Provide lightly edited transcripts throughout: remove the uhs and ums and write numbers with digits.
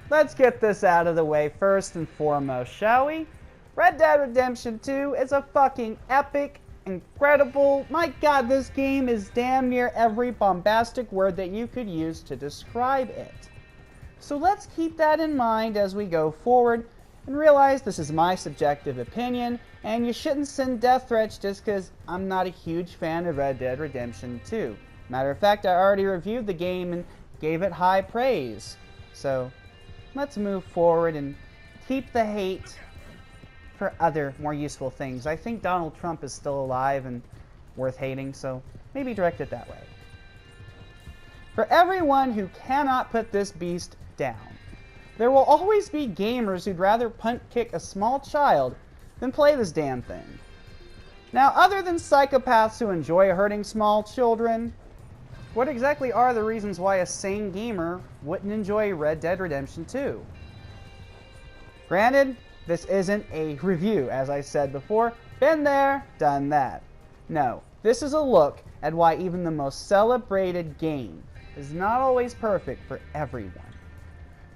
let's get this out of the way first and foremost, shall we? Red Dead Redemption 2 is a fucking epic, incredible, my god, this game is damn near every bombastic word that you could use to describe it. So let's keep that in mind as we go forward and realize this is my subjective opinion, and you shouldn't send death threats just because I'm not a huge fan of Red Dead Redemption 2. Matter of fact, I already reviewed the game and gave it high praise. So let's move forward and keep the hate for other more useful things. I think Donald Trump is still alive and worth hating, so maybe direct it that way. For everyone who cannot put this beast down, there will always be gamers who'd rather punt kick a small child than play this damn thing. Now, other than psychopaths who enjoy hurting small children, what exactly are the reasons why a sane gamer wouldn't enjoy Red Dead Redemption 2? Granted, this isn't a review, as I said before. Been there, done that. No, this is a look at why even the most celebrated game is not always perfect for everyone.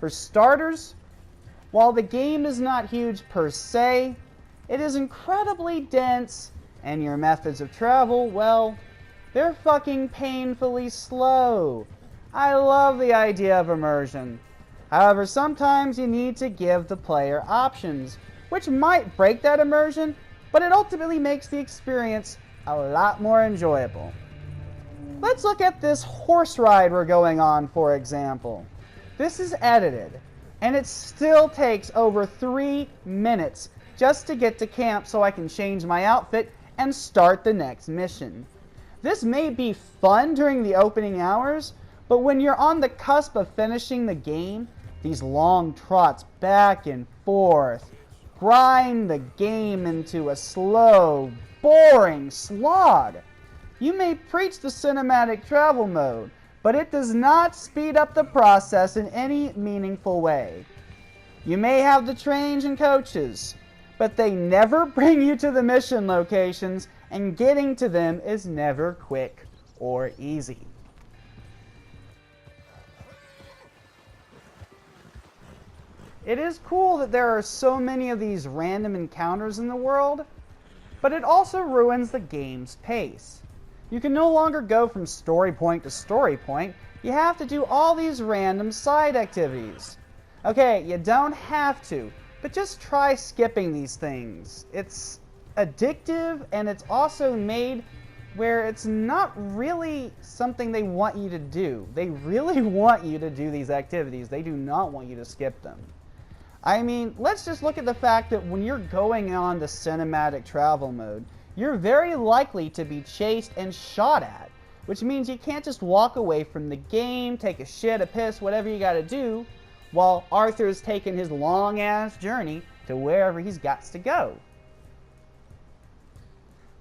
For starters, while the game is not huge per se, it is incredibly dense, and your methods of travel, well, they're fucking painfully slow. I love the idea of immersion. However, sometimes you need to give the player options, which might break that immersion, but it ultimately makes the experience a lot more enjoyable. Let's look at this horse ride we're going on, for example. This is edited, and it still takes over 3 minutes just to get to camp so I can change my outfit and start the next mission. This may be fun during the opening hours, but when you're on the cusp of finishing the game, these long trots back and forth grind the game into a slow, boring slog. You may preach the cinematic travel mode, but it does not speed up the process in any meaningful way. You may have the trains and coaches, but they never bring you to the mission locations, and getting to them is never quick or easy. It is cool that there are so many of these random encounters in the world, but it also ruins the game's pace. You can no longer go from story point to story point. You have to do all these random side activities. Okay, you don't have to, but just try skipping these things. It's addictive, and it's also made where it's not really something they want you to do. They really want you to do these activities. They do not want you to skip them. I mean, let's just look at the fact that when you're going on the cinematic travel mode, you're very likely to be chased and shot at, which means you can't just walk away from the game, take a shit, a piss, whatever you gotta do, while Arthur's taking his long-ass journey to wherever he's got to go.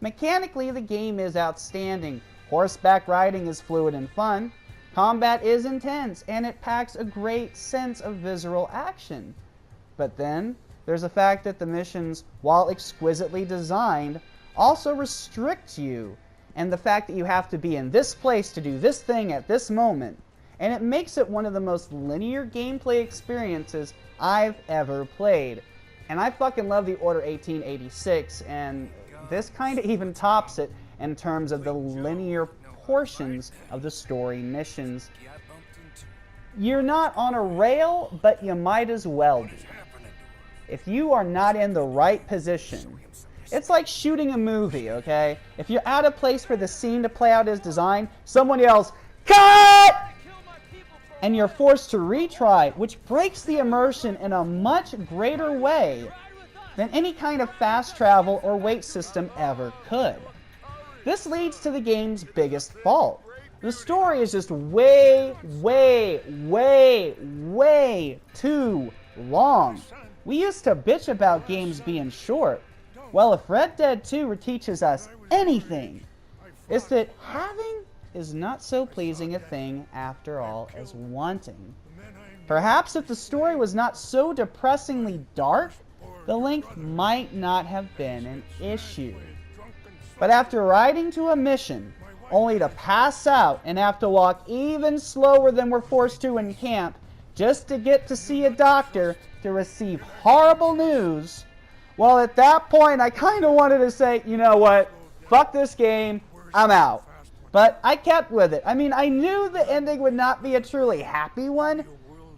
Mechanically, the game is outstanding. Horseback riding is fluid and fun. Combat is intense, and it packs a great sense of visceral action. But then, there's the fact that the missions, while exquisitely designed, also restrict you, and the fact that you have to be in this place to do this thing at this moment, and it makes it one of the most linear gameplay experiences I've ever played. And I fucking love the Order 1886, and this kind of even tops it in terms of the linear portions of the story missions. You're not on a rail, but you might as well be. If you are not in the right position, it's like shooting a movie, okay? If you're at a place for the scene to play out as designed, someone yells, "Cut!" and you're forced to retry, which breaks the immersion in a much greater way than any kind of fast travel or wait system ever could. This leads to the game's biggest fault. The story is just way too long. We used to bitch about games being short. Well, if Red Dead 2 teaches us anything, it's that having is not so pleasing a thing after all as wanting. Perhaps if the story was not so depressingly dark, the length might not have been an issue. But after riding to a mission, only to pass out and have to walk even slower than we're forced to in camp, just to get to see a doctor to receive horrible news. Well, at that point, I kind of wanted to say, you know what, fuck this game, I'm out. But I kept with it. I mean, I knew the ending would not be a truly happy one,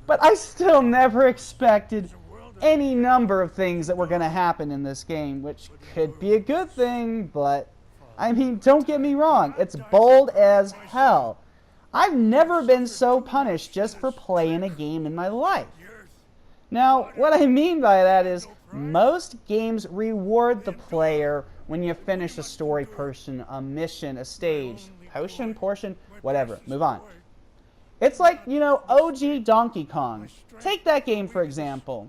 but I still never expected any number of things that were going to happen in this game, which could be a good thing, but, I mean, don't get me wrong, it's bold as hell. I've never been so punished just for playing a game in my life. Now, what I mean by that is, most games reward the player when you finish a story portion, a mission, a stage, portion, whatever. Move on. It's like, you know, OG Donkey Kong. Take that game, for example.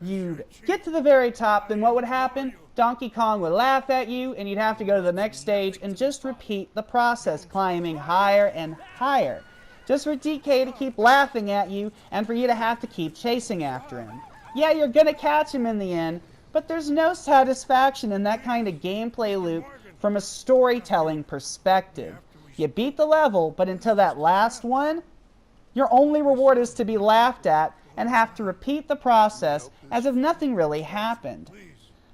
You'd get to the very top, then what would happen? Donkey Kong would laugh at you, and you'd have to go to the next stage and just repeat the process, climbing higher and higher. Just for DK to keep laughing at you, and for you to have to keep chasing after him. Yeah, you're gonna catch him in the end, but there's no satisfaction in that kind of gameplay loop from a storytelling perspective. You beat the level, but until that last one, your only reward is to be laughed at and have to repeat the process as if nothing really happened.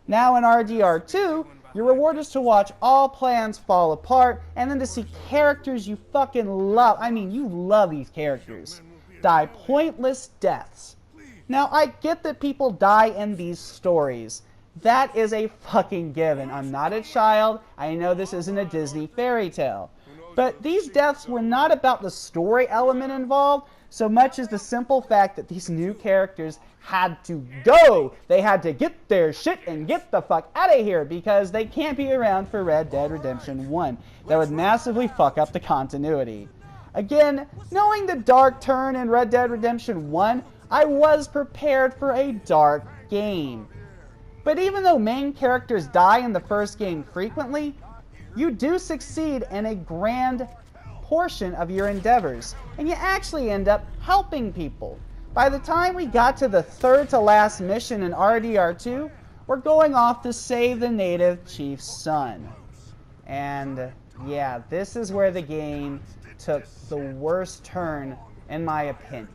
Now in RDR2, your reward is to watch all plans fall apart and then to see characters you fucking love, I mean you love these characters, die pointless deaths. Now I get that people die in these stories. That is a fucking given. I'm not a child. I know this isn't a Disney fairy tale. But these deaths were not about the story element involved so much as the simple fact that these new characters had to go. They had to get their shit and get the fuck out of here because they can't be around for Red Dead Redemption 1. That would massively fuck up the continuity. Again, knowing the dark turn in Red Dead Redemption 1, I was prepared for a dark game. But even though main characters die in the first game frequently, you do succeed in a grand portion of your endeavors, and you actually end up helping people. By the time we got to the third to last mission in RDR2, we're going off to save the native chief's son. And yeah, this is where the game took the worst turn, in my opinion.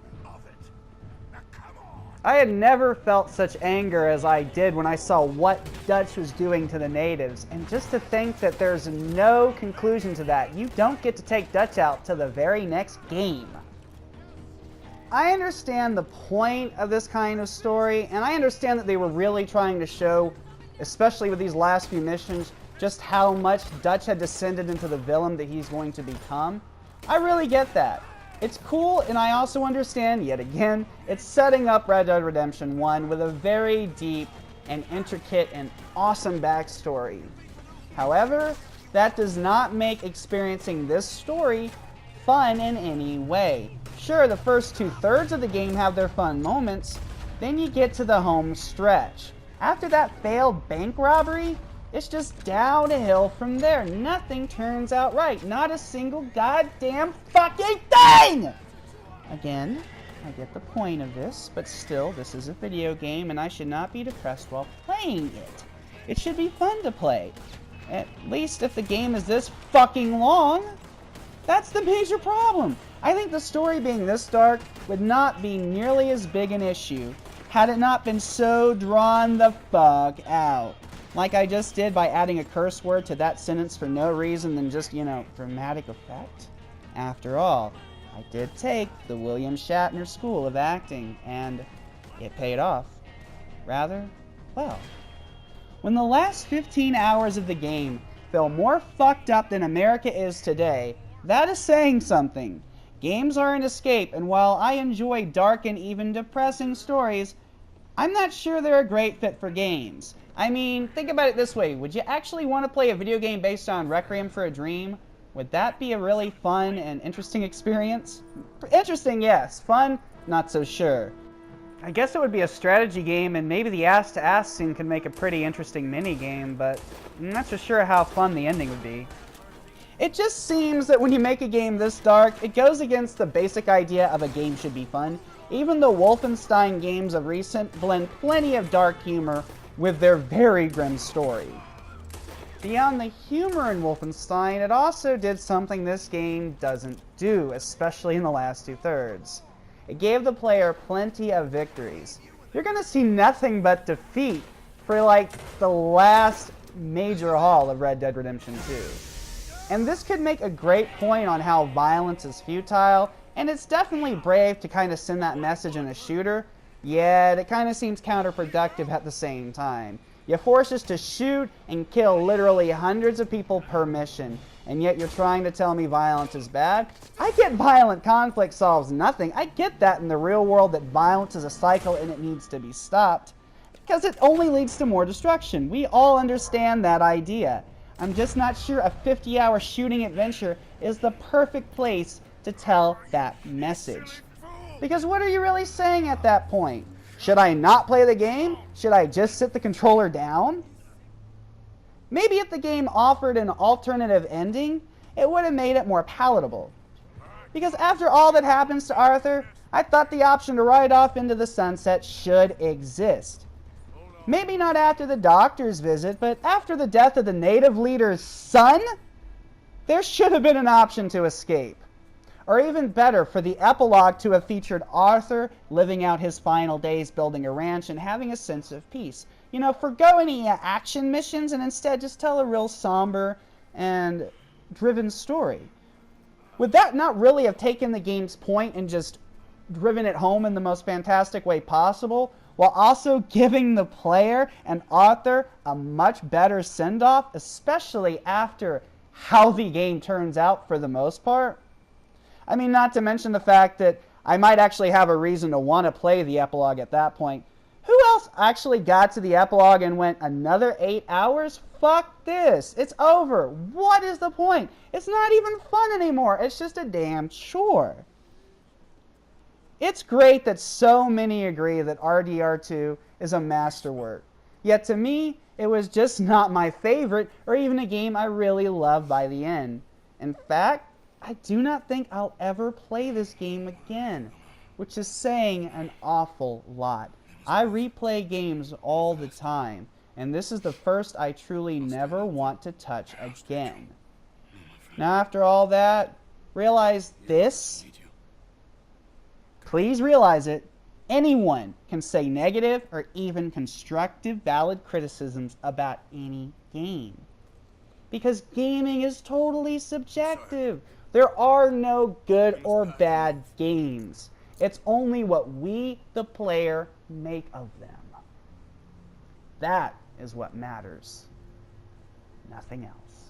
I had never felt such anger as I did when I saw what Dutch was doing to the natives, and just to think that there's no conclusion to that, you don't get to take Dutch out to the very next game. I understand the point of this kind of story, and I understand that they were really trying to show, especially with these last few missions, just how much Dutch had descended into the villain that he's going to become. I really get that. It's cool, and I also understand, yet again, it's setting up Red Dead Redemption 1 with a very deep and intricate and awesome backstory. However, that does not make experiencing this story fun in any way. Sure, the first 2/3 of the game have their fun moments, then you get to the home stretch. After that failed bank robbery, it's just downhill from there. Nothing turns out right. Not a single goddamn fucking thing! Again, I get the point of this, but still, this is a video game and I should not be depressed while playing it. It should be fun to play. At least if the game is this fucking long. That's the major problem. I think the story being this dark would not be nearly as big an issue had it not been so drawn the fuck out. Like I just did by adding a curse word to that sentence for no reason than just, you know, dramatic effect. After all, I did take the William Shatner School of Acting, and it paid off. Rather well. When the last 15 hours of the game feel more fucked up than America is today, that is saying something. Games are an escape, and while I enjoy dark and even depressing stories, I'm not sure they're a great fit for games. I mean, think about it this way. Would you actually want to play a video game based on Requiem for a Dream? Would that be a really fun and interesting experience? Interesting, yes. Fun, not so sure. I guess it would be a strategy game, and maybe the ass-to-ass scene could make a pretty interesting mini-game, but I'm not so sure how fun the ending would be. It just seems that when you make a game this dark, it goes against the basic idea of a game should be fun. Even the Wolfenstein games of recent blend plenty of dark humor with their very grim story. Beyond the humor in Wolfenstein, it also did something this game doesn't do, especially in the last 2/3. It gave the player plenty of victories. You're going to see nothing but defeat for like the last major haul of Red Dead Redemption 2. And this could make a great point on how violence is futile, and it's definitely brave to kind of send that message in a shooter, yet it kind of seems counterproductive at the same time. You force us to shoot and kill literally hundreds of people per mission, and yet you're trying to tell me violence is bad? I get violent conflict solves nothing. I get that in the real world, that violence is a cycle and it needs to be stopped, because it only leads to more destruction. We all understand that idea. I'm just not sure a 50-hour shooting adventure is the perfect place to tell that message. Because what are you really saying at that point? Should I not play the game? Should I just sit the controller down? Maybe if the game offered an alternative ending, it would have made it more palatable. Because after all that happens to Arthur, I thought the option to ride off into the sunset should exist. Maybe not after the doctor's visit, but after the death of the native leader's son? There should have been an option to escape. Or even better, for the epilogue to have featured Arthur living out his final days building a ranch and having a sense of peace. You know, forgo any action missions and instead just tell a real somber and driven story. Would that not really have taken the game's point and just driven it home in the most fantastic way possible, while also giving the player and Arthur a much better send-off, especially after how the game turns out for the most part? I mean, not to mention the fact that I might actually have a reason to want to play the epilogue at that point. Who else actually got to the epilogue and went, another 8 hours? Fuck this. It's over. What is the point? It's not even fun anymore. It's just a damn chore. It's great that so many agree that RDR2 is a masterwork. Yet to me, it was just not my favorite or even a game I really loved by the end. In fact, I do not think I'll ever play this game again, which is saying an awful lot. I replay games all the time, and this is the first I truly never want to touch again. Now after all that, realize this. Please realize it. Anyone can say negative or even constructive valid criticisms about any game. Because gaming is totally subjective. There are no good or bad games. It's only what we, the player, make of them. That is what matters. Nothing else.